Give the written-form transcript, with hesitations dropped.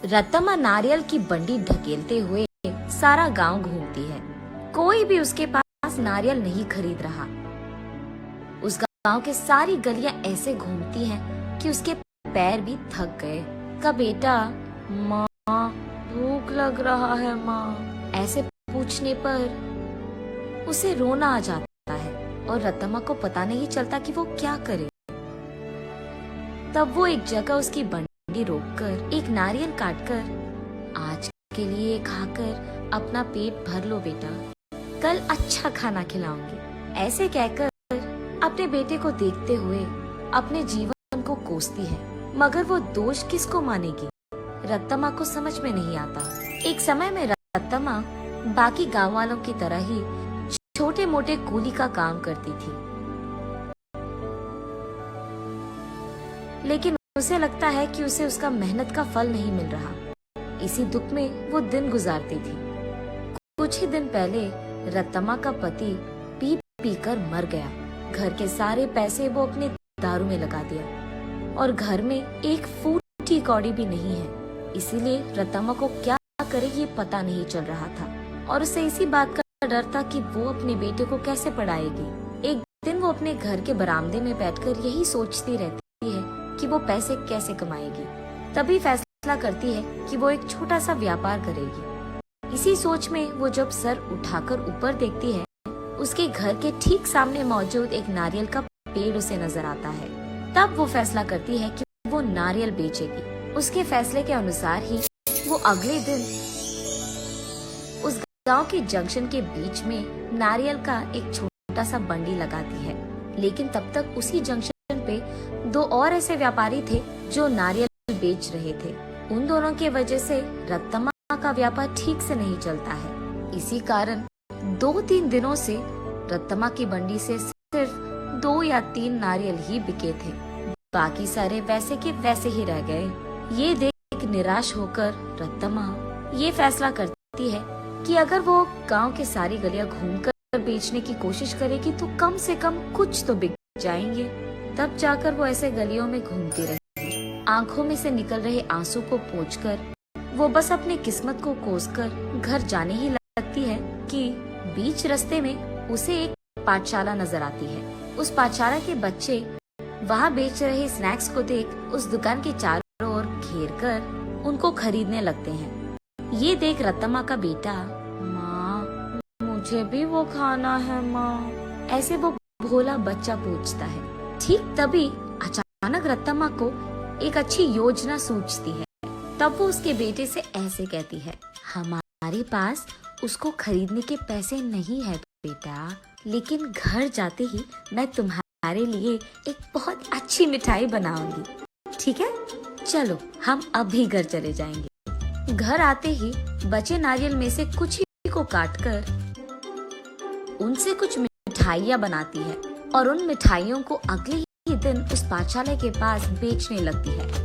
रत्तम्मा नारियल की बंडी ढकेलते हुए सारा गांव घूमती है। कोई भी उसके पास नारियल नहीं खरीद रहा। उस गांव के सारी गलियां ऐसे घूमती हैं कि उसके पैर भी थक गए। का बेटा, माँ भूख लग रहा है माँ, ऐसे पूछने पर उसे रोना आ जाता है और रत्तम्मा को पता नहीं चलता कि वो क्या करे। तब वो एक जगह उसकी बंडी रोककर एक नारियल काटकर, आज के लिए खाकर अपना पेट भर लो बेटा, कल अच्छा खाना खिलाऊंगी, ऐसे कहकर अपने बेटे को देखते हुए अपने जीवन को कोसती है। मगर वो दोष किसको मानेगी? रत्तम्मा को समझ में नहीं आता। एक समय में रत्तम्मा बाकी गांव वालों की तरह ही छोटे मोटे कूली का काम करती थी, लेकिन उसे लगता है कि उसे उसका मेहनत का फल नहीं मिल रहा। इसी दुख में वो दिन गुजारती थी। कुछ ही दिन पहले रत्तम्मा का पति पी पी कर मर गया। घर के सारे पैसे वो अपने दारू में लगा दिया और घर में एक फूटी कौड़ी भी नहीं है। इसीलिए रत्तम्मा को क्या करे ये पता नहीं चल रहा था और उसे इसी बात का डर था कि वो अपने बेटे को कैसे पढ़ाएगी। एक दिन वो अपने घर के बरामदे में बैठकर यही सोचती रहती है कि वो पैसे कैसे कमाएगी। तभी फैसला करती है कि वो एक छोटा सा व्यापार करेगी। इसी सोच में वो जब सर उठाकर ऊपर देखती है, उसके घर के ठीक सामने मौजूद एक नारियल का पेड़ उसे नजर आता है। तब वो फैसला करती है कि वो नारियल बेचेगी। उसके फैसले के अनुसार ही वो अगले दिन उस गांव के जंक्शन के बीच में नारियल का एक छोटा सा बंडी लगाती है। लेकिन तब तक उसी जंक्शन पे दो और ऐसे व्यापारी थे जो नारियल बेच रहे थे। उन दोनों की वजह से रत्तम्मा का व्यापार ठीक से नहीं चलता है। इसी कारण 2-3 दिनों से रत्तम्मा की बंडी से सिर्फ 2 या 3 नारियल ही बिके थे। बाकी सारे वैसे के वैसे ही रह गए। ये देख निराश होकर रत्तम्मा ये फैसला करती है कि अगर वो गांव के सारी गलियां घूमकर बेचने की कोशिश करेगी तो कम से कम कुछ तो बिक जाएंगे। तब जाकर वो ऐसे गलियों में घूमती रहेगी। आंखों में से निकल रहे आंसू को पोंछकर वो बस अपनी किस्मत को कोसकर घर जाने ही लगती है कि बीच रास्ते में उसे एक पाठशाला नजर आती है। उस पाठशाला के बच्चे वहाँ बेच रहे स्नैक्स को देख उस दुकान के चारों ओर घेर कर उनको खरीदने लगते हैं। ये देख रत्तम्मा का बेटा, माँ मुझे भी वो खाना है माँ, ऐसे वो भोला बच्चा पूछता है। ठीक तभी अचानक रत्तम्मा को एक अच्छी योजना सूझती है। तब वो उसके बेटे से ऐसे कहती है, हमारे पास उसको खरीदने के पैसे नहीं है बेटा, लेकिन घर जाते ही मैं तुम्हारे लिए एक बहुत अच्छी मिठाई बनाऊंगी, ठीक है? चलो हम अभी घर चले जाएंगे। घर आते ही बचे नारियल में से कुछ ही को काटकर उनसे कुछ मिठाइयाँ बनाती है और उन मिठाइयों को अगले ही दिन उस पाठशाला के पास बेचने लगती है।